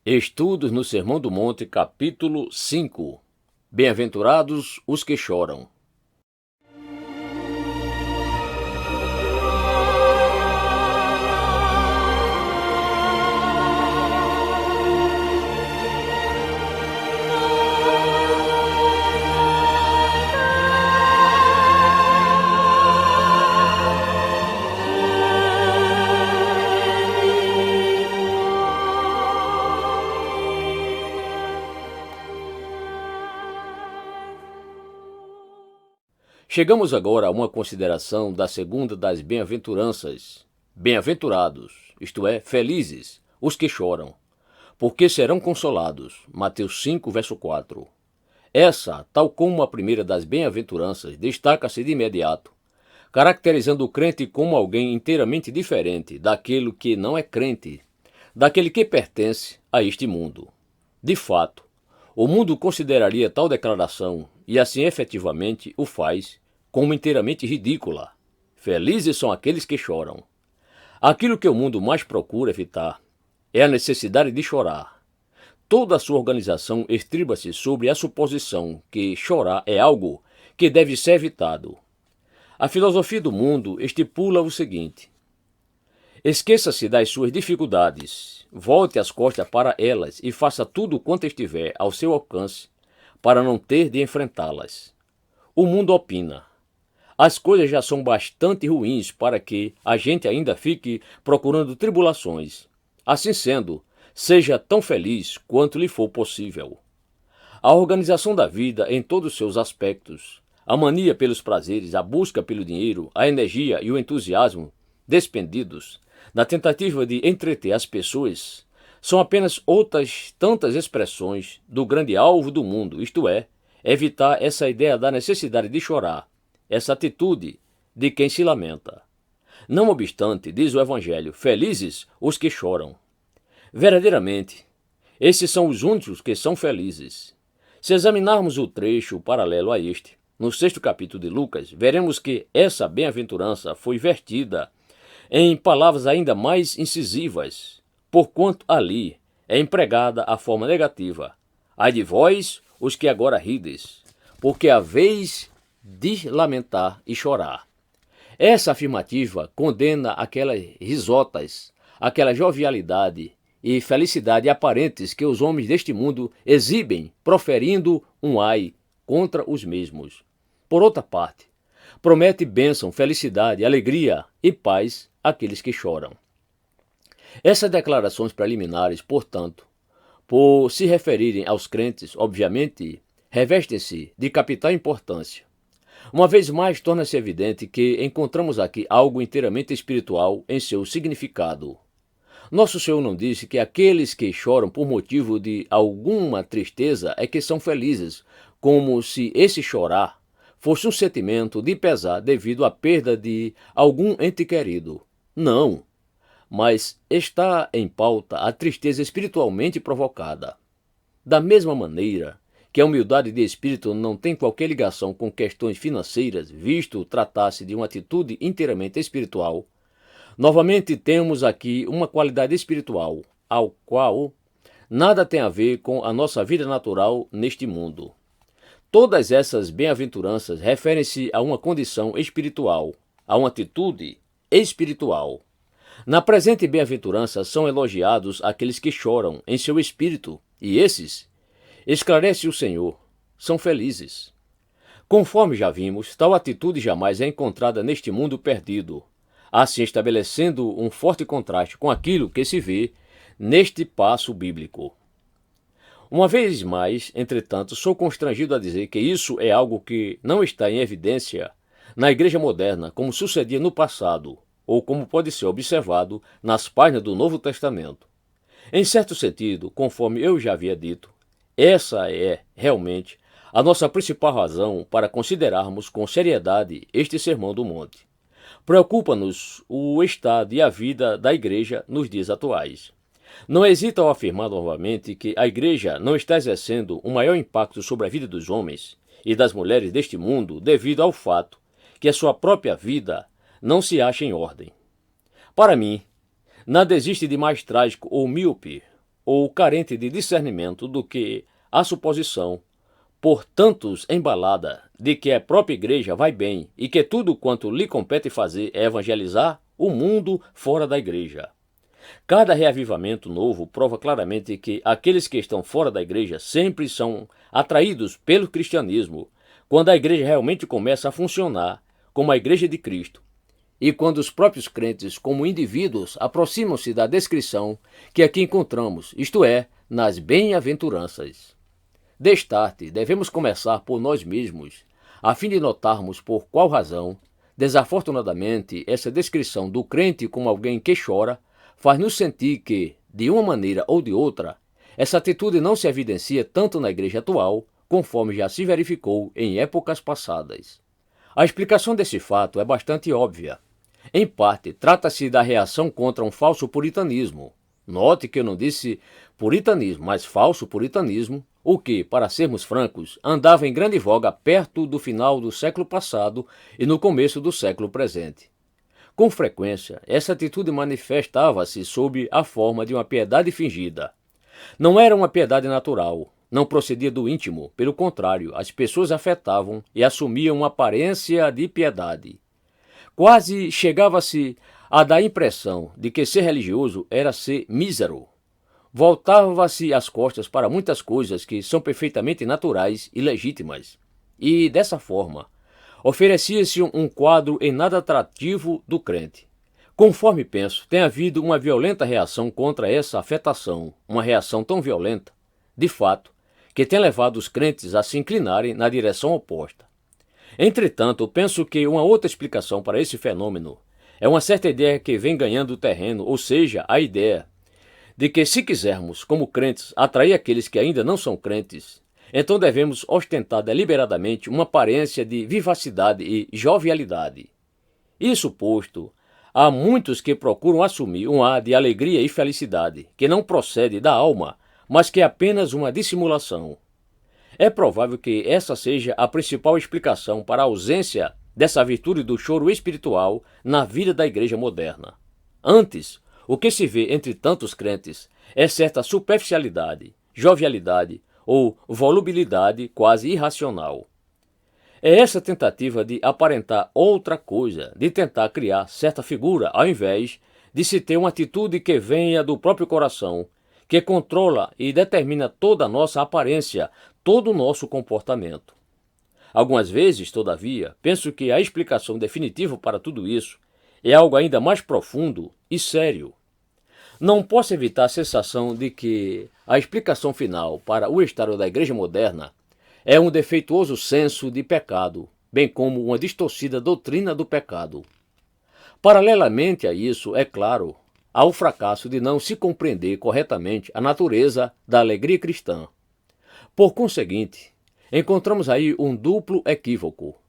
Estudos no Sermão do Monte, capítulo 5. Bem-aventurados os que choram. Chegamos agora a uma consideração da segunda das bem-aventuranças. Bem-aventurados, isto é, felizes, os que choram, porque serão consolados. Mateus 5, verso 4. Essa, tal como a primeira das bem-aventuranças, destaca-se de imediato, caracterizando o crente como alguém inteiramente diferente daquele que não é crente, daquele que pertence a este mundo. De fato, o mundo consideraria tal declaração, e assim efetivamente o faz, como inteiramente ridícula. Felizes são aqueles que choram. Aquilo que o mundo mais procura evitar é a necessidade de chorar. Toda a sua organização estriba-se sobre a suposição que chorar é algo que deve ser evitado. A filosofia do mundo estipula o seguinte: esqueça-se das suas dificuldades, volte as costas para elas e faça tudo quanto estiver ao seu alcance para não ter de enfrentá-las. O mundo opina: as coisas já são bastante ruins para que a gente ainda fique procurando tribulações. Assim sendo, seja tão feliz quanto lhe for possível. A organização da vida em todos os seus aspectos, a mania pelos prazeres, a busca pelo dinheiro, a energia e o entusiasmo despendidos na tentativa de entreter as pessoas, são apenas outras tantas expressões do grande alvo do mundo, isto é, evitar essa ideia da necessidade de chorar, essa atitude de quem se lamenta. Não obstante, diz o Evangelho, felizes os que choram. Verdadeiramente, esses são os únicos que são felizes. Se examinarmos o trecho paralelo a este, no 6º capítulo de Lucas, veremos que essa bem-aventurança foi vertida em palavras ainda mais incisivas, porquanto ali é empregada a forma negativa. Ai de vós, os que agora rides, porque haveis de lamentar e chorar. Essa afirmativa condena aquelas risotas, aquela jovialidade e felicidade aparentes que os homens deste mundo exibem, proferindo um ai contra os mesmos. Por outra parte, promete bênção, felicidade, alegria e paz àqueles que choram. Essas declarações preliminares, portanto, por se referirem aos crentes, obviamente, revestem-se de capital importância. Uma vez mais, torna-se evidente que encontramos aqui algo inteiramente espiritual em seu significado. Nosso Senhor não disse que aqueles que choram por motivo de alguma tristeza é que são felizes, como se esse chorar fosse um sentimento de pesar devido à perda de algum ente querido. Não, mas está em pauta a tristeza espiritualmente provocada. Da mesma maneira que a humildade de espírito não tem qualquer ligação com questões financeiras, visto tratar-se de uma atitude inteiramente espiritual, novamente temos aqui uma qualidade espiritual, ao qual nada tem a ver com a nossa vida natural neste mundo. Todas essas bem-aventuranças referem-se a uma condição espiritual, a uma atitude espiritual. Na presente bem-aventurança são elogiados aqueles que choram em seu espírito, e esses, esclarece o Senhor, são felizes. Conforme já vimos, tal atitude jamais é encontrada neste mundo perdido, assim estabelecendo um forte contraste com aquilo que se vê neste passo bíblico. Uma vez mais, entretanto, sou constrangido a dizer que isso é algo que não está em evidência na igreja moderna, como sucedia no passado, ou como pode ser observado nas páginas do Novo Testamento. Em certo sentido, conforme eu já havia dito, essa é, realmente, a nossa principal razão para considerarmos com seriedade este Sermão do Monte. Preocupa-nos o estado e a vida da igreja nos dias atuais. Não hesito ao afirmar novamente que a igreja não está exercendo um maior impacto sobre a vida dos homens e das mulheres deste mundo devido ao fato que a sua própria vida não se acha em ordem. Para mim, nada existe de mais trágico ou míope ou carente de discernimento do que a suposição, por tantos embalada, de que a própria igreja vai bem e que tudo quanto lhe compete fazer é evangelizar o mundo fora da igreja. Cada reavivamento novo prova claramente que aqueles que estão fora da igreja sempre são atraídos pelo cristianismo, quando a igreja realmente começa a funcionar como a igreja de Cristo, e quando os próprios crentes, como indivíduos, aproximam-se da descrição que aqui encontramos, isto é, nas bem-aventuranças. Destarte, devemos começar por nós mesmos, a fim de notarmos por qual razão, desafortunadamente, essa descrição do crente como alguém que chora faz-nos sentir que, de uma maneira ou de outra, essa atitude não se evidencia tanto na igreja atual, conforme já se verificou em épocas passadas. A explicação desse fato é bastante óbvia. Em parte, trata-se da reação contra um falso puritanismo. Note que eu não disse puritanismo, mas falso puritanismo, o que, para sermos francos, andava em grande voga perto do final do século passado e no começo do século presente. Com frequência, essa atitude manifestava-se sob a forma de uma piedade fingida. Não era uma piedade natural, não procedia do íntimo, pelo contrário, as pessoas afetavam e assumiam uma aparência de piedade. Quase chegava-se a dar a impressão de que ser religioso era ser mísero. Voltava-se as costas para muitas coisas que são perfeitamente naturais e legítimas. E, dessa forma, oferecia-se um quadro em nada atrativo do crente. Conforme penso, tem havido uma violenta reação contra essa afetação, uma reação tão violenta, de fato, que tem levado os crentes a se inclinarem na direção oposta. Entretanto, penso que uma outra explicação para esse fenômeno é uma certa ideia que vem ganhando terreno, ou seja, a ideia de que, se quisermos, como crentes, atrair aqueles que ainda não são crentes, então devemos ostentar deliberadamente uma aparência de vivacidade e jovialidade. Isso posto, há muitos que procuram assumir um ar de alegria e felicidade, que não procede da alma, mas que é apenas uma dissimulação. É provável que essa seja a principal explicação para a ausência dessa virtude do choro espiritual na vida da igreja moderna. Antes, o que se vê entre tantos crentes é certa superficialidade, jovialidade ou volubilidade quase irracional. É essa tentativa de aparentar outra coisa, de tentar criar certa figura, ao invés de se ter uma atitude que venha do próprio coração, que controla e determina toda a nossa aparência, todo o nosso comportamento. Algumas vezes, todavia, penso que a explicação definitiva para tudo isso é algo ainda mais profundo e sério. Não posso evitar a sensação de que a explicação final para o estado da igreja moderna é um defeituoso senso de pecado, bem como uma distorcida doutrina do pecado. Paralelamente a isso, é claro, há o fracasso de não se compreender corretamente a natureza da alegria cristã. Por conseguinte, encontramos aí um duplo equívoco.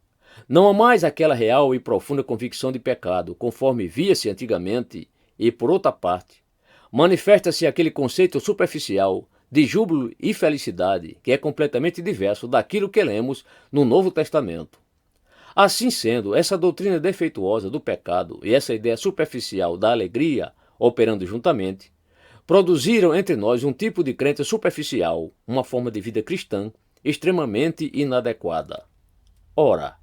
Não há mais aquela real e profunda convicção de pecado, conforme via-se antigamente, e, por outra parte, manifesta-se aquele conceito superficial de júbilo e felicidade, que é completamente diverso daquilo que lemos no Novo Testamento. Assim sendo, essa doutrina defeituosa do pecado e essa ideia superficial da alegria, operando juntamente, produziram entre nós um tipo de crente superficial, uma forma de vida cristã extremamente inadequada. Ora,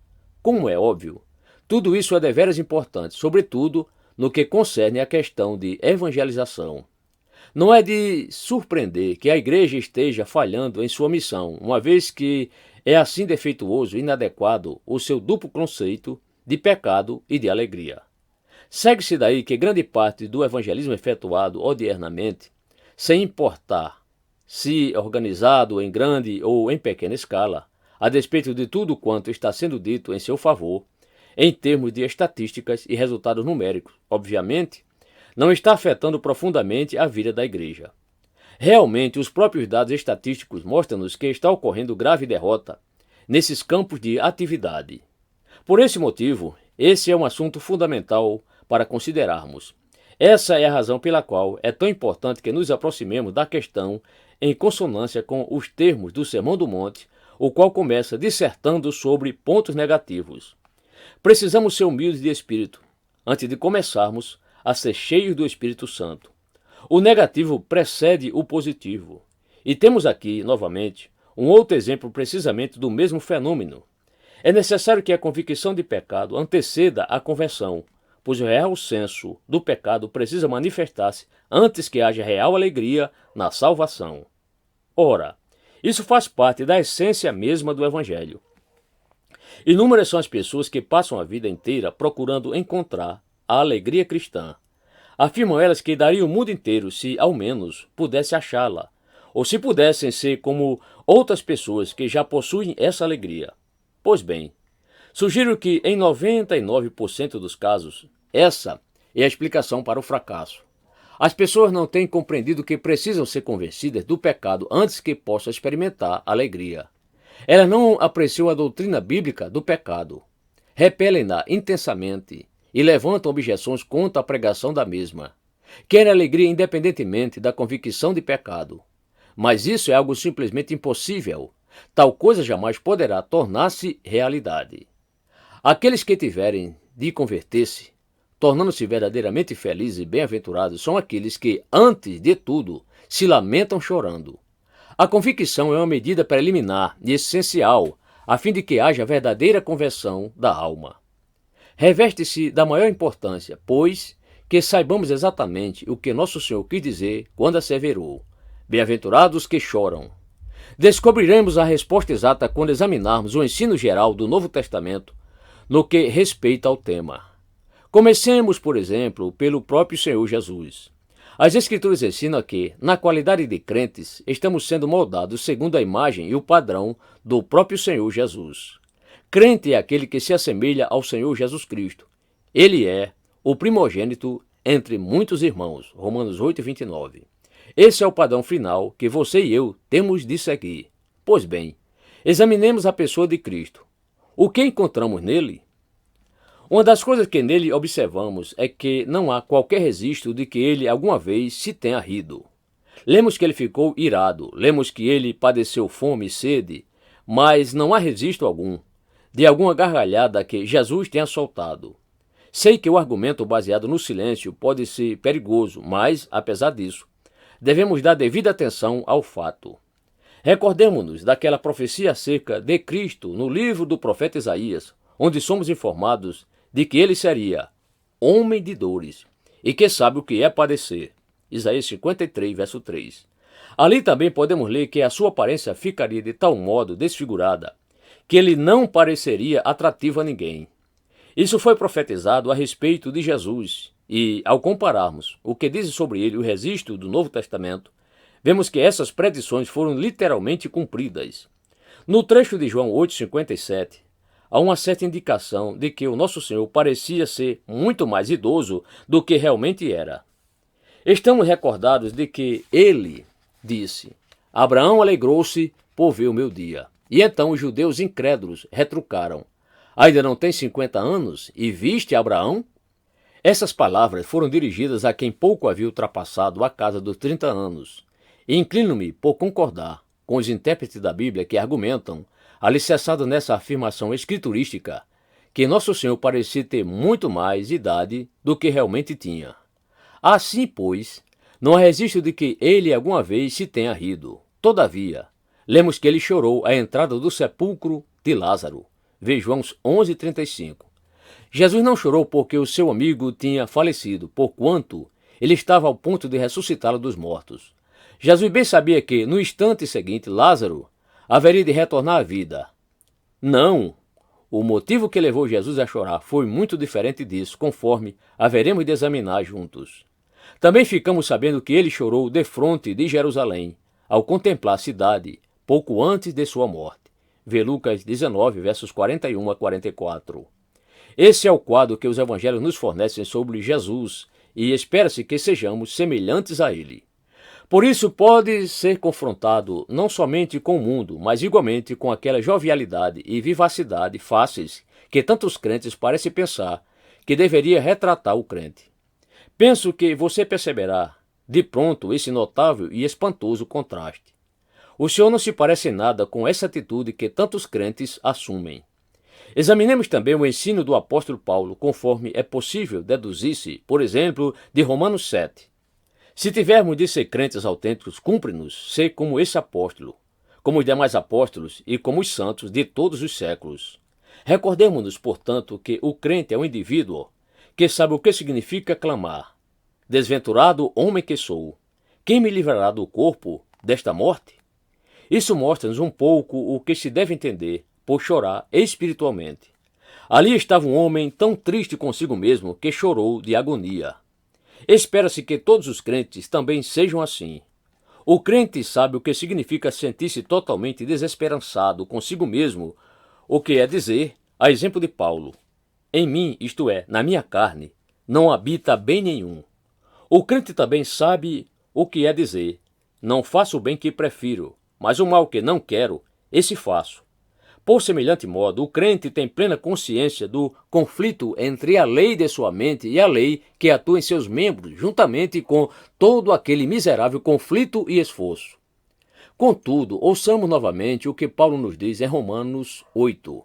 como é óbvio, tudo isso é deveras importante, sobretudo no que concerne à questão de evangelização. Não é de surpreender que a igreja esteja falhando em sua missão, uma vez que é assim defeituoso e inadequado o seu duplo conceito de pecado e de alegria. Segue-se daí que grande parte do evangelismo efetuado odiernamente, sem importar se organizado em grande ou em pequena escala, a despeito de tudo quanto está sendo dito em seu favor, em termos de estatísticas e resultados numéricos, obviamente, não está afetando profundamente a vida da igreja. Realmente, os próprios dados estatísticos mostram-nos que está ocorrendo grave derrota nesses campos de atividade. Por esse motivo, esse é um assunto fundamental para considerarmos. Essa é a razão pela qual é tão importante que nos aproximemos da questão em consonância com os termos do Sermão do Monte, o qual começa dissertando sobre pontos negativos. Precisamos ser humildes de espírito, antes de começarmos a ser cheios do Espírito Santo. O negativo precede o positivo. E temos aqui, novamente, um outro exemplo precisamente do mesmo fenômeno. É necessário que a convicção de pecado anteceda a conversão, pois o real senso do pecado precisa manifestar-se antes que haja real alegria na salvação. Ora, isso faz parte da essência mesma do Evangelho. Inúmeras são as pessoas que passam a vida inteira procurando encontrar a alegria cristã. Afirmam elas que dariam o mundo inteiro se, ao menos, pudesse achá-la, ou se pudessem ser como outras pessoas que já possuem essa alegria. Pois bem, sugiro que, em 99% dos casos, essa é a explicação para o fracasso. As pessoas não têm compreendido que precisam ser convencidas do pecado antes que possam experimentar alegria. Elas não apreciam a doutrina bíblica do pecado, repelem-na intensamente e levantam objeções contra a pregação da mesma. Querem alegria independentemente da convicção de pecado. Mas isso é algo simplesmente impossível. Tal coisa jamais poderá tornar-se realidade. Aqueles que tiverem de converter-se, tornando-se verdadeiramente felizes e bem-aventurados, são aqueles que, antes de tudo, se lamentam chorando. A convicção é uma medida preliminar e essencial, a fim de que haja verdadeira conversão da alma. Reveste-se da maior importância, pois, que saibamos exatamente o que nosso Senhor quis dizer quando asseverou: bem-aventurados que choram. Descobriremos a resposta exata quando examinarmos o ensino geral do Novo Testamento no que respeita ao tema. Comecemos, por exemplo, pelo próprio Senhor Jesus. As Escrituras ensinam que, na qualidade de crentes, estamos sendo moldados segundo a imagem e o padrão do próprio Senhor Jesus. Crente é aquele que se assemelha ao Senhor Jesus Cristo. Ele é o primogênito entre muitos irmãos. Romanos 8:29. Esse é o padrão final que você e eu temos de seguir. Pois bem, examinemos a pessoa de Cristo. O que encontramos nele? Uma das coisas que nele observamos é que não há qualquer registro de que ele alguma vez se tenha rido. Lemos que ele ficou irado, lemos que ele padeceu fome e sede, mas não há registro algum de alguma gargalhada que Jesus tenha soltado. Sei que o argumento baseado no silêncio pode ser perigoso, mas, apesar disso, devemos dar devida atenção ao fato. Recordemos-nos daquela profecia acerca de Cristo no livro do profeta Isaías, onde somos informados de que ele seria homem de dores e que sabe o que é padecer. Isaías 53, verso 3. Ali também podemos ler que a sua aparência ficaria de tal modo desfigurada que ele não pareceria atrativo a ninguém. Isso foi profetizado a respeito de Jesus e, ao compararmos o que diz sobre ele o registro do Novo Testamento, vemos que essas predições foram literalmente cumpridas. No trecho de João 8,57, há uma certa indicação de que o nosso Senhor parecia ser muito mais idoso do que realmente era. Estamos recordados de que ele disse: Abraão alegrou-se por ver o meu dia. E então os judeus incrédulos retrucaram: ainda não tem 50 anos e viste Abraão? Essas palavras foram dirigidas a quem pouco havia ultrapassado a casa dos 30 anos. E inclino-me por concordar com os intérpretes da Bíblia que argumentam, alicerçado nessa afirmação escriturística, que nosso Senhor parecia ter muito mais idade do que realmente tinha. Assim, pois, não há registro de que ele alguma vez se tenha rido. Todavia, lemos que ele chorou à entrada do sepulcro de Lázaro. Vê João 11:35. Jesus não chorou porque o seu amigo tinha falecido, porquanto ele estava ao ponto de ressuscitá-lo dos mortos. Jesus bem sabia que, no instante seguinte, Lázaro haveria de retornar à vida. Não! O motivo que levou Jesus a chorar foi muito diferente disso, conforme haveremos de examinar juntos. Também ficamos sabendo que ele chorou defronte de Jerusalém, ao contemplar a cidade, pouco antes de sua morte. Vê Lucas 19, versos 41 a 44. Esse é o quadro que os evangelhos nos fornecem sobre Jesus, e espera-se que sejamos semelhantes a ele. Por isso pode ser confrontado não somente com o mundo, mas igualmente com aquela jovialidade e vivacidade fáceis que tantos crentes parecem pensar que deveria retratar o crente. Penso que você perceberá de pronto esse notável e espantoso contraste. O Senhor não se parece em nada com essa atitude que tantos crentes assumem. Examinemos também o ensino do apóstolo Paulo, conforme é possível deduzir-se, por exemplo, de Romanos 7. Se tivermos de ser crentes autênticos, cumpre-nos ser como esse apóstolo, como os demais apóstolos e como os santos de todos os séculos. Recordemos-nos, portanto, que o crente é um indivíduo que sabe o que significa clamar: desventurado homem que sou, quem me livrará do corpo desta morte? Isso mostra-nos um pouco o que se deve entender por chorar espiritualmente. Ali estava um homem tão triste consigo mesmo que chorou de agonia. Espera-se que todos os crentes também sejam assim. O crente sabe o que significa sentir-se totalmente desesperançado consigo mesmo, o que é dizer, a exemplo de Paulo: em mim, isto é, na minha carne, não habita bem nenhum. O crente também sabe o que é dizer: não faço o bem que prefiro, mas o mal que não quero, esse faço. Por semelhante modo, o crente tem plena consciência do conflito entre a lei de sua mente e a lei que atua em seus membros, juntamente com todo aquele miserável conflito e esforço. Contudo, ouçamos novamente o que Paulo nos diz em Romanos 8.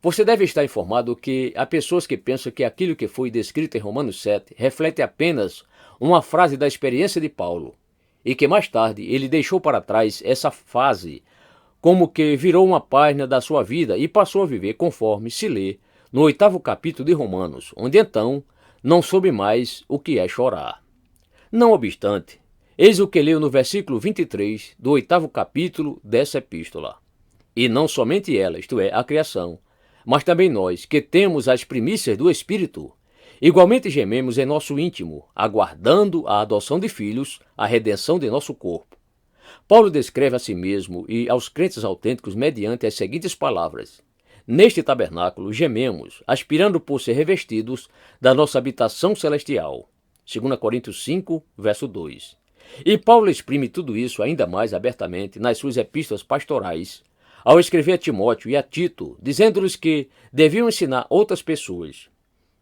Você deve estar informado que há pessoas que pensam que aquilo que foi descrito em Romanos 7 reflete apenas uma frase da experiência de Paulo, e que mais tarde ele deixou para trás essa fase, como que virou uma página da sua vida e passou a viver conforme se lê no 8º capítulo de Romanos, onde então não soube mais o que é chorar. Não obstante, eis o que leu no versículo 23 do 8º capítulo dessa epístola. E não somente ela, isto é, a criação, mas também nós, que temos as primícias do Espírito, igualmente gememos em nosso íntimo, aguardando a adoção de filhos, a redenção de nosso corpo. Paulo descreve a si mesmo e aos crentes autênticos mediante as seguintes palavras: neste tabernáculo gememos, aspirando por ser revestidos da nossa habitação celestial. 2 Coríntios 5, verso 2. E Paulo exprime tudo isso ainda mais abertamente nas suas epístolas pastorais, ao escrever a Timóteo e a Tito, dizendo-lhes que deviam ensinar outras pessoas.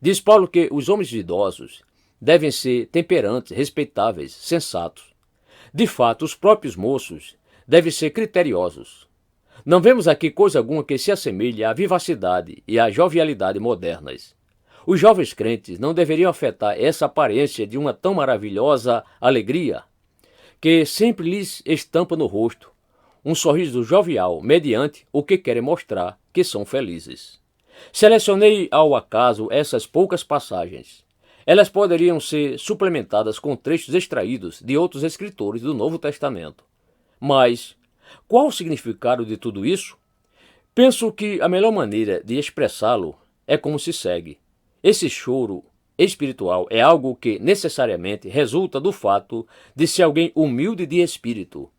Diz Paulo que os homens idosos devem ser temperantes, respeitáveis, sensatos. De fato, os próprios moços devem ser criteriosos. Não vemos aqui coisa alguma que se assemelhe à vivacidade e à jovialidade modernas. Os jovens crentes não deveriam afetar essa aparência de uma tão maravilhosa alegria, que sempre lhes estampa no rosto um sorriso jovial, mediante o que querem mostrar que são felizes. Selecionei ao acaso essas poucas passagens. Elas poderiam ser suplementadas com trechos extraídos de outros escritores do Novo Testamento. Mas qual o significado de tudo isso? Penso que a melhor maneira de expressá-lo é como se segue. Esse choro espiritual é algo que necessariamente resulta do fato de ser alguém humilde de espírito.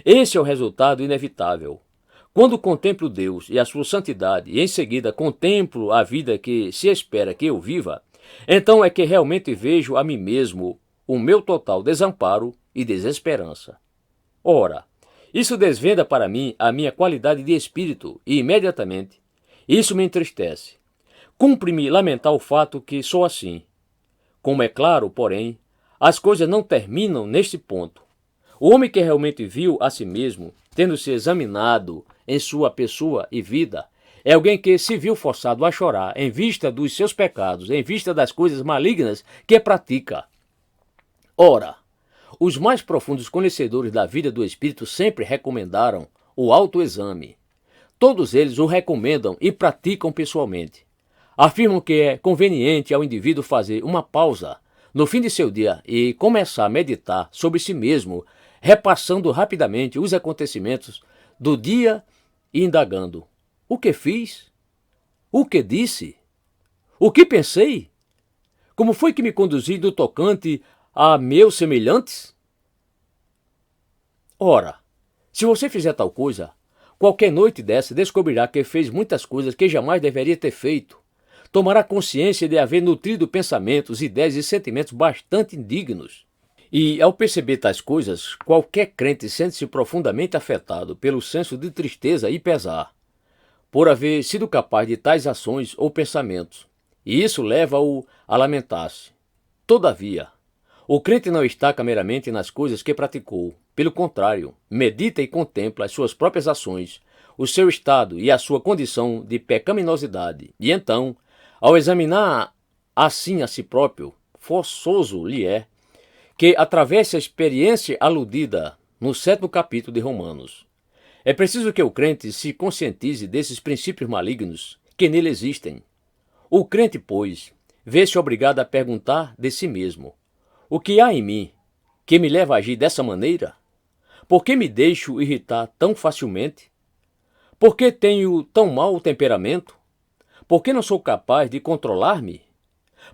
Esse é o resultado inevitável. Quando contemplo Deus e a sua santidade e em seguida contemplo a vida que se espera que eu viva, então é que realmente vejo a mim mesmo o meu total desamparo e desesperança. Ora, isso desvenda para mim a minha qualidade de espírito e imediatamente isso me entristece. Cumpre-me lamentar o fato que sou assim. Como é claro, porém, as coisas não terminam neste ponto. O homem que realmente viu a si mesmo, tendo se examinado em sua pessoa e vida, é alguém que se viu forçado a chorar em vista dos seus pecados, em vista das coisas malignas que pratica. Ora, os mais profundos conhecedores da vida do Espírito sempre recomendaram o autoexame. Todos eles o recomendam e praticam pessoalmente. Afirmam que é conveniente ao indivíduo fazer uma pausa no fim de seu dia e começar a meditar sobre si mesmo, repassando rapidamente os acontecimentos do dia e indagando: o que fiz? O que disse? O que pensei? Como foi que me conduzi do tocante a meus semelhantes? Ora, se você fizer tal coisa, qualquer noite dessa descobrirá que fez muitas coisas que jamais deveria ter feito. Tomará consciência de haver nutrido pensamentos, ideias e sentimentos bastante indignos. E, ao perceber tais coisas, qualquer crente sente-se profundamente afetado pelo senso de tristeza e pesar, por haver sido capaz de tais ações ou pensamentos, e isso leva-o a lamentar-se. Todavia, o crente não estaca meramente nas coisas que praticou. Pelo contrário, medita e contempla as suas próprias ações, o seu estado e a sua condição de pecaminosidade. E então, ao examinar assim a si próprio, forçoso lhe é que atravesse a experiência aludida no 7º capítulo de Romanos. É preciso que o crente se conscientize desses princípios malignos que nele existem. O crente, pois, vê-se obrigado a perguntar de si mesmo: o que há em mim que me leva a agir dessa maneira? Por que me deixo irritar tão facilmente? Por que tenho tão mau temperamento? Por que não sou capaz de controlar-me?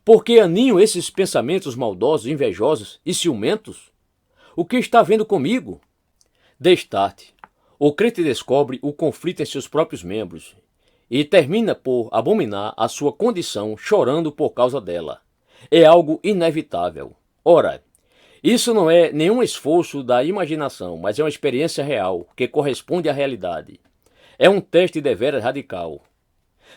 Por que aninho esses pensamentos maldosos, invejosos e ciumentos? O que está havendo comigo? Destarte. O crente descobre o conflito em seus próprios membros e termina por abominar a sua condição, chorando por causa dela. É algo inevitável. Ora, isso não é nenhum esforço da imaginação, mas é uma experiência real, que corresponde à realidade. É um teste deveras radical.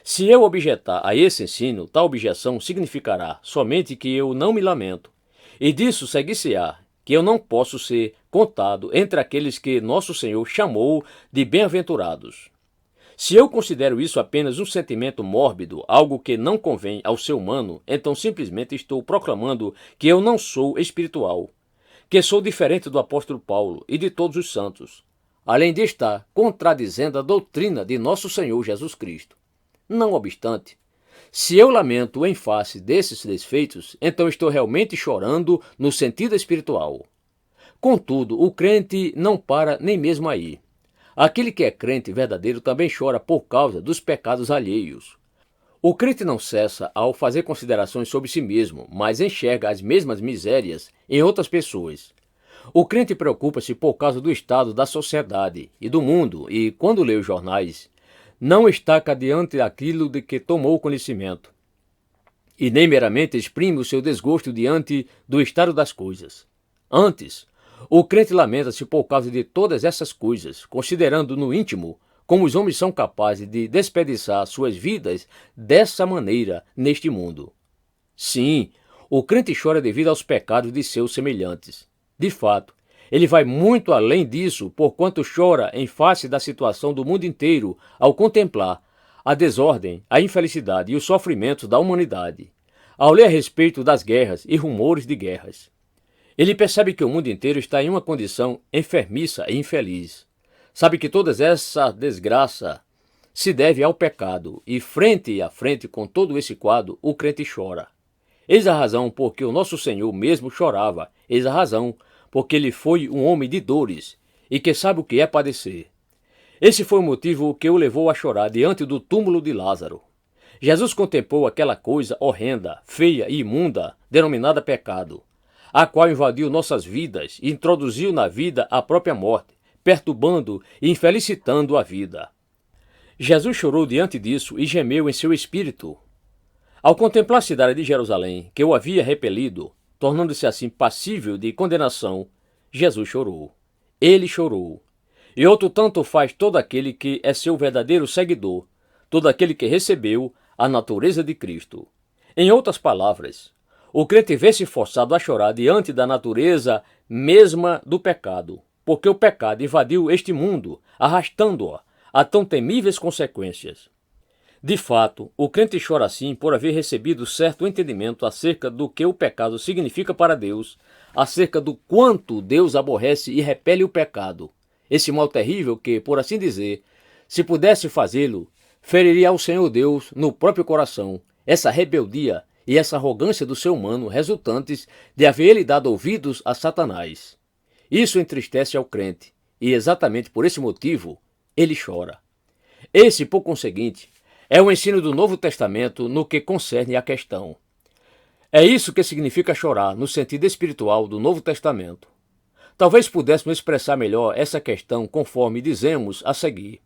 Se eu objetar a esse ensino, tal objeção significará somente que eu não me lamento, e disso seguir-se-á que eu não posso ser contado entre aqueles que nosso Senhor chamou de bem-aventurados. Se eu considero isso apenas um sentimento mórbido, algo que não convém ao ser humano, então simplesmente estou proclamando que eu não sou espiritual, que sou diferente do apóstolo Paulo e de todos os santos, além de estar contradizendo a doutrina de nosso Senhor Jesus Cristo. Não obstante, se eu lamento em face desses desfeitos, então estou realmente chorando no sentido espiritual. Contudo, o crente não para nem mesmo aí. Aquele que é crente verdadeiro também chora por causa dos pecados alheios. O crente não cessa ao fazer considerações sobre si mesmo, mas enxerga as mesmas misérias em outras pessoas. O crente preocupa-se por causa do estado da sociedade e do mundo e, quando lê os jornais, não está diante daquilo de que tomou conhecimento, e nem meramente exprime o seu desgosto diante do estado das coisas. Antes, o crente lamenta-se por causa de todas essas coisas, considerando no íntimo como os homens são capazes de desperdiçar suas vidas dessa maneira neste mundo. Sim, o crente chora devido aos pecados de seus semelhantes. De fato, ele vai muito além disso, porquanto chora em face da situação do mundo inteiro ao contemplar a desordem, a infelicidade e os sofrimentos da humanidade, ao ler a respeito das guerras e rumores de guerras. Ele percebe que o mundo inteiro está em uma condição enfermiça e infeliz. Sabe que toda essa desgraça se deve ao pecado e, frente a frente com todo esse quadro, o crente chora. Eis a razão por que o nosso Senhor mesmo chorava, eis a razão porque ele foi um homem de dores e que sabe o que é padecer. Esse foi o motivo que o levou a chorar diante do túmulo de Lázaro. Jesus contemplou aquela coisa horrenda, feia e imunda, denominada pecado, a qual invadiu nossas vidas e introduziu na vida a própria morte, perturbando e infelicitando a vida. Jesus chorou diante disso e gemeu em seu espírito. Ao contemplar a cidade de Jerusalém, que o havia repelido, tornando-se assim passível de condenação, Jesus chorou. Ele chorou. E outro tanto faz todo aquele que é seu verdadeiro seguidor, todo aquele que recebeu a natureza de Cristo. Em outras palavras, o crente vê-se forçado a chorar diante da natureza mesma do pecado, porque o pecado invadiu este mundo, arrastando-o a tão temíveis consequências. De fato, o crente chora assim por haver recebido certo entendimento acerca do que o pecado significa para Deus, acerca do quanto Deus aborrece e repele o pecado, esse mal terrível que, por assim dizer, se pudesse fazê-lo, feriria ao Senhor Deus no próprio coração, essa rebeldia e essa arrogância do ser humano resultantes de haver ele dado ouvidos a Satanás. Isso entristece ao crente, e exatamente por esse motivo, ele chora. Esse, por conseguinte, é o ensino do Novo Testamento no que concerne à questão. É isso que significa chorar no sentido espiritual do Novo Testamento. Talvez pudéssemos expressar melhor essa questão conforme dizemos a seguir.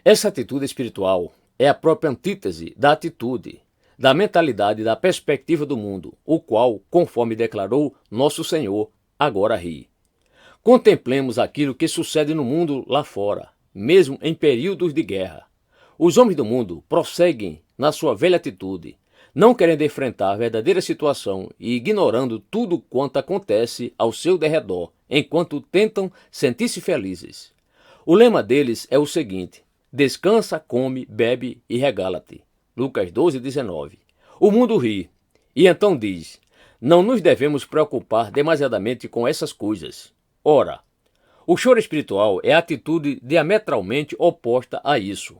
Essa atitude espiritual é a própria antítese da atitude, da mentalidade e da perspectiva do mundo, o qual, conforme declarou nosso Senhor, agora ri. Contemplemos aquilo que sucede no mundo lá fora, mesmo em períodos de guerra. Os homens do mundo prosseguem na sua velha atitude, não querendo enfrentar a verdadeira situação e ignorando tudo quanto acontece ao seu derredor, enquanto tentam sentir-se felizes. O lema deles é o seguinte: descansa, come, bebe e regala-te. Lucas 12:19. O mundo ri, e então diz: Não nos devemos preocupar demasiadamente com essas coisas. Ora, o choro espiritual é a atitude diametralmente oposta a isso.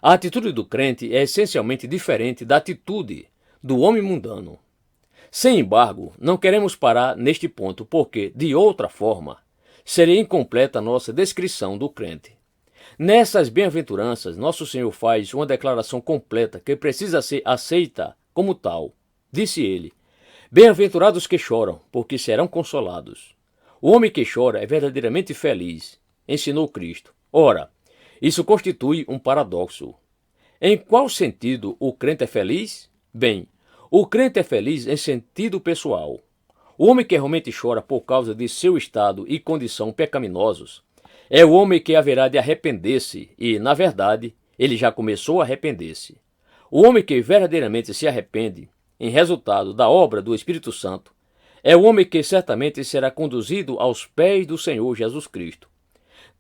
A atitude do crente é essencialmente diferente da atitude do homem mundano. Sem embargo, não queremos parar neste ponto porque, de outra forma, seria incompleta a nossa descrição do crente. Nessas bem-aventuranças, nosso Senhor faz uma declaração completa que precisa ser aceita como tal. Disse ele: Bem-aventurados que choram, porque serão consolados. O homem que chora é verdadeiramente feliz, ensinou Cristo. Ora, isso constitui um paradoxo. Em qual sentido o crente é feliz? Bem, o crente é feliz em sentido pessoal. O homem que realmente chora por causa de seu estado e condição pecaminosos é o homem que haverá de arrepender-se e, na verdade, ele já começou a arrepender-se. O homem que verdadeiramente se arrepende, em resultado da obra do Espírito Santo, é o homem que certamente será conduzido aos pés do Senhor Jesus Cristo.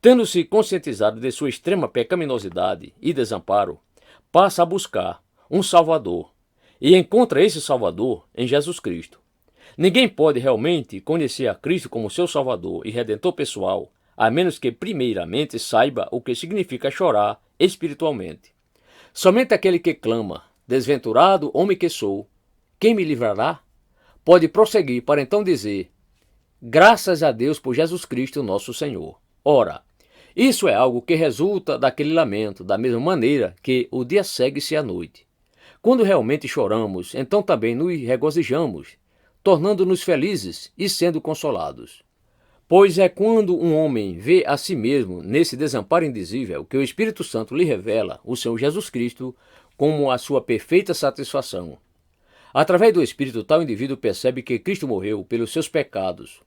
Tendo-se conscientizado de sua extrema pecaminosidade e desamparo, passa a buscar um Salvador e encontra esse Salvador em Jesus Cristo. Ninguém pode realmente conhecer a Cristo como seu Salvador e Redentor pessoal, a menos que primeiramente saiba o que significa chorar espiritualmente. Somente aquele que clama, desventurado homem que sou, quem me livrará? Pode prosseguir para então dizer, graças a Deus por Jesus Cristo nosso Senhor. Ora, isso é algo que resulta daquele lamento, da mesma maneira que o dia segue-se à noite. Quando realmente choramos, então também nos regozijamos, tornando-nos felizes e sendo consolados. Pois é quando um homem vê a si mesmo nesse desamparo indizível que o Espírito Santo lhe revela o Senhor Jesus Cristo como a sua perfeita satisfação. Através do Espírito, tal indivíduo percebe que Cristo morreu pelos seus pecados,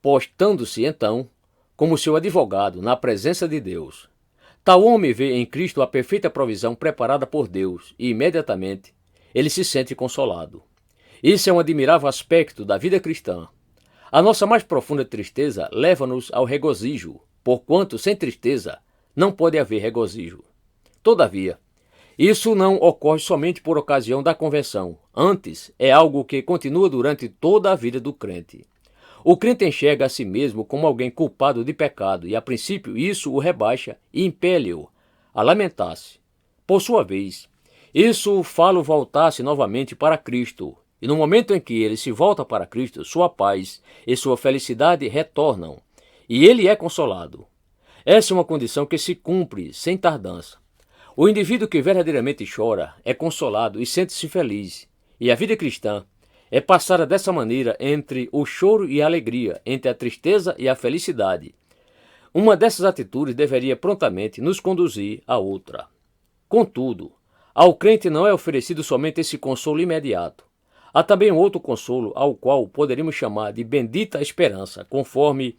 postando-se então como seu advogado na presença de Deus. Tal homem vê em Cristo a perfeita provisão preparada por Deus e, imediatamente, ele se sente consolado. Isso é um admirável aspecto da vida cristã. A nossa mais profunda tristeza leva-nos ao regozijo, porquanto sem tristeza não pode haver regozijo. Todavia, isso não ocorre somente por ocasião da conversão. Antes, é algo que continua durante toda a vida do crente. O crente enxerga a si mesmo como alguém culpado de pecado e, a princípio, isso o rebaixa e impele-o a lamentar-se. Por sua vez, isso o fala voltar-se novamente para Cristo. E no momento em que ele se volta para Cristo, sua paz e sua felicidade retornam, e ele é consolado. Essa é uma condição que se cumpre sem tardança. O indivíduo que verdadeiramente chora é consolado e sente-se feliz, e a vida cristã é passada dessa maneira entre o choro e a alegria, entre a tristeza e a felicidade. Uma dessas atitudes deveria prontamente nos conduzir a outra. Contudo, ao crente não é oferecido somente esse consolo imediato. Há também um outro consolo, ao qual poderíamos chamar de bendita esperança, conforme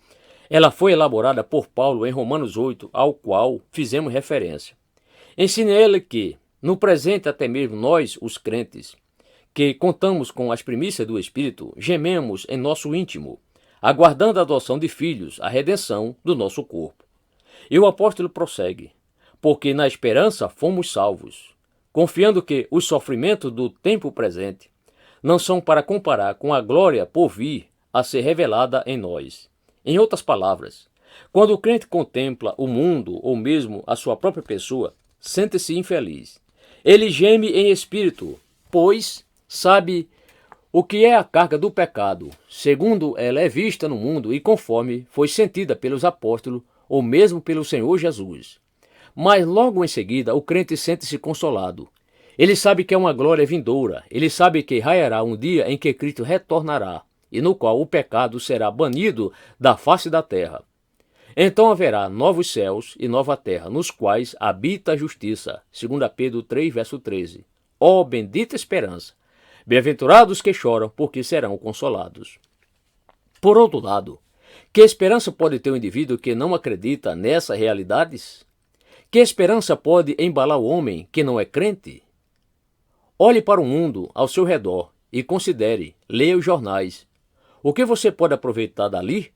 ela foi elaborada por Paulo em Romanos 8, ao qual fizemos referência. Ensina ele que, no presente até mesmo nós, os crentes, que contamos com as primícias do Espírito, gememos em nosso íntimo, aguardando a adoção de filhos, a redenção do nosso corpo. E o apóstolo prossegue, porque na esperança fomos salvos, confiando que os sofrimentos do tempo presente não são para comparar com a glória por vir a ser revelada em nós. Em outras palavras, quando o crente contempla o mundo ou mesmo a sua própria pessoa, sente-se infeliz. Ele geme em espírito, pois sabe o que é a carga do pecado, segundo ela é vista no mundo e conforme foi sentida pelos apóstolos ou mesmo pelo Senhor Jesus. Mas logo em seguida o crente sente-se consolado. Ele sabe que é uma glória vindoura, ele sabe que raiará um dia em que Cristo retornará, e no qual o pecado será banido da face da terra. Então haverá novos céus e nova terra, nos quais habita a justiça. 2 Pedro 3, verso 13. Ó bendita esperança! Bem-aventurados que choram, porque serão consolados. Por outro lado, que esperança pode ter um indivíduo que não acredita nessas realidades? Que esperança pode embalar o homem que não é crente? Olhe para o mundo ao seu redor e considere, leia os jornais. O que você pode aproveitar dali?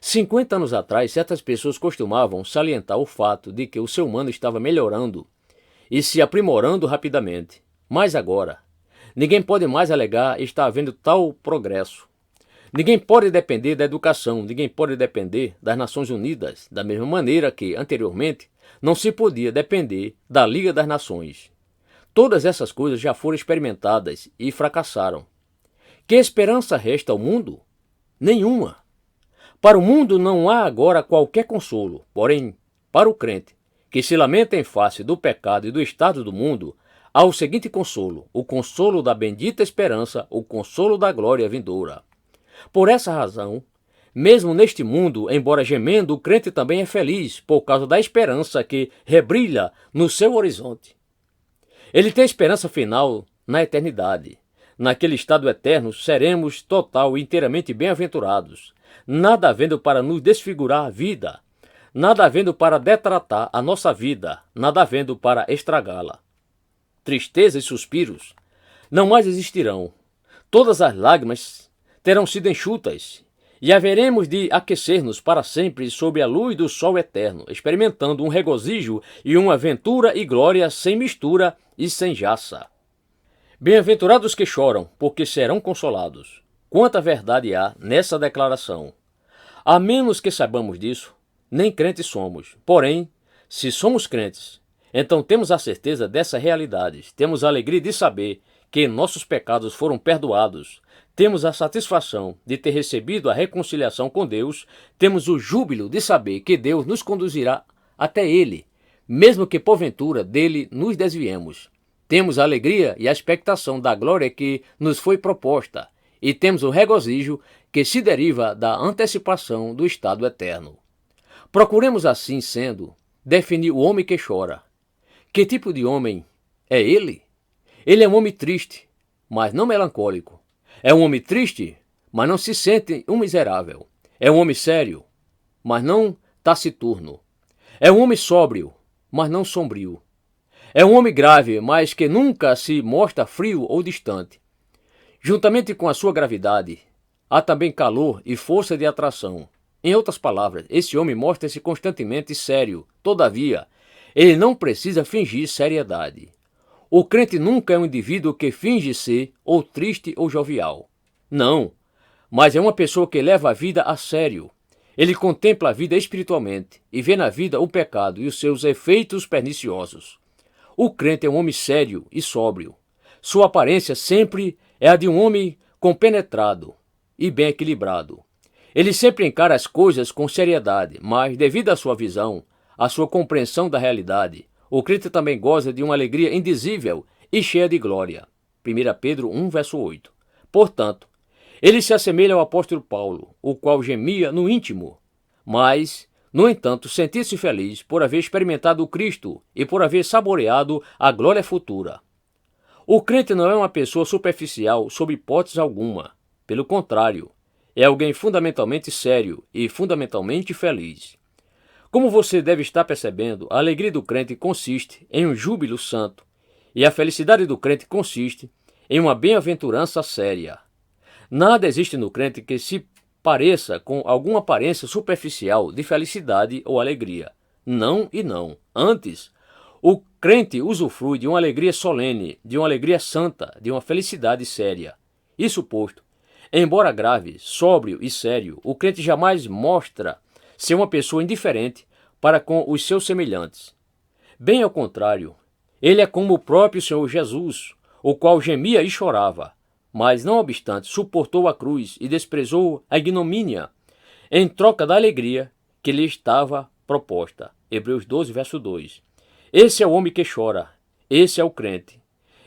50 anos atrás, certas pessoas costumavam salientar o fato de que o ser humano estava melhorando e se aprimorando rapidamente. Mas agora, Ninguém pode mais alegar estar havendo tal progresso. Ninguém pode depender da educação, ninguém pode depender das Nações Unidas, da mesma maneira que, anteriormente, não se podia depender da Liga das Nações. Todas essas coisas já foram experimentadas e fracassaram. Que esperança resta ao mundo? Nenhuma. Para o mundo não há agora qualquer consolo, porém, para o crente, que se lamenta em face do pecado e do estado do mundo, há o seguinte consolo, o consolo da bendita esperança, o consolo da glória vindoura. Por essa razão, mesmo neste mundo, embora gemendo, o crente também é feliz, por causa da esperança que rebrilha no seu horizonte. Ele tem esperança final na eternidade. Naquele estado eterno, seremos total e inteiramente bem-aventurados, nada havendo para nos desfigurar a vida, nada havendo para detratar a nossa vida, nada havendo para estragá-la. Tristeza e suspiros não mais existirão. Todas as lágrimas terão sido enxutas, e haveremos de aquecer-nos para sempre sob a luz do sol eterno, experimentando um regozijo e uma ventura e glória sem mistura e sem jaça. Bem-aventurados que choram, porque serão consolados. Quanta verdade há nessa declaração! A menos que saibamos disso, nem crentes somos. Porém, se somos crentes, então temos a certeza dessa realidade. Temos a alegria de saber que nossos pecados foram perdoados. Temos a satisfação de ter recebido a reconciliação com Deus. Temos o júbilo de saber que Deus nos conduzirá até Ele, mesmo que porventura dele nos desviemos. Temos a alegria e a expectação da glória que nos foi proposta, e temos o regozijo que se deriva da antecipação do estado eterno. Procuremos assim sendo, definir o homem que chora. Que tipo de homem é ele? Ele é um homem triste, mas não melancólico. É um homem triste, mas não se sente um miserável. É um homem sério, mas não taciturno. É um homem sóbrio, mas não sombrio. É um homem grave, mas que nunca se mostra frio ou distante. Juntamente com a sua gravidade, há também calor e força de atração. Em outras palavras, esse homem mostra-se constantemente sério. Todavia, ele não precisa fingir seriedade. O crente nunca é um indivíduo que finge ser ou triste ou jovial. Não, mas é uma pessoa que leva a vida a sério. Ele contempla a vida espiritualmente e vê na vida o pecado e os seus efeitos perniciosos. O crente é um homem sério e sóbrio. Sua aparência sempre é a de um homem compenetrado e bem equilibrado. Ele sempre encara as coisas com seriedade, mas, devido à sua visão, à sua compreensão da realidade, o crente também goza de uma alegria indizível e cheia de glória. 1 Pedro 1, verso 8. Portanto, ele se assemelha ao apóstolo Paulo, o qual gemia no íntimo, mas, no entanto, sentia-se feliz por haver experimentado o Cristo e por haver saboreado a glória futura. O crente não é uma pessoa superficial sob hipótese alguma. Pelo contrário, é alguém fundamentalmente sério e fundamentalmente feliz. Como você deve estar percebendo, a alegria do crente consiste em um júbilo santo, e a felicidade do crente consiste em uma bem-aventurança séria. Nada existe no crente que se pareça com alguma aparência superficial de felicidade ou alegria. Não e não. Antes, o crente usufrui de uma alegria solene, de uma alegria santa, de uma felicidade séria. Isso posto, embora grave, sóbrio e sério, o crente jamais mostra ser uma pessoa indiferente para com os seus semelhantes. Bem ao contrário, ele é como o próprio Senhor Jesus, o qual gemia e chorava, mas não obstante suportou a cruz e desprezou a ignomínia em troca da alegria que lhe estava proposta. Hebreus 12, verso 2. Esse é o homem que chora, esse é o crente.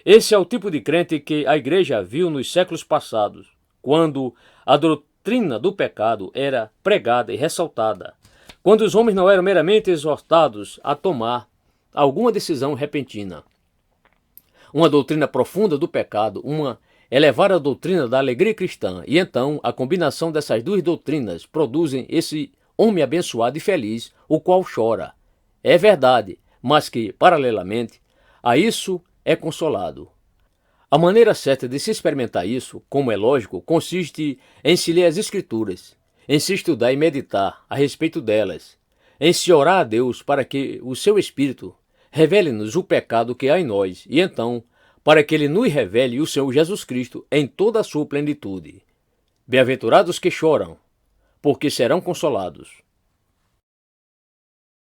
Esse é o tipo de crente que a igreja viu nos séculos passados, quando a doutrina do pecado era pregada e ressaltada, quando os homens não eram meramente exortados a tomar alguma decisão repentina. Uma doutrina profunda do pecado, uma elevada doutrina da alegria cristã, e então a combinação dessas duas doutrinas produzem esse homem abençoado e feliz, o qual chora. É verdade, mas que, paralelamente a isso, é consolado. A maneira certa de se experimentar isso, como é lógico, consiste em se ler as Escrituras, em se estudar e meditar a respeito delas, em se orar a Deus para que o seu Espírito revele-nos o pecado que há em nós e então para que ele nos revele o Senhor Jesus Cristo em toda a sua plenitude. Bem-aventurados que choram, porque serão consolados.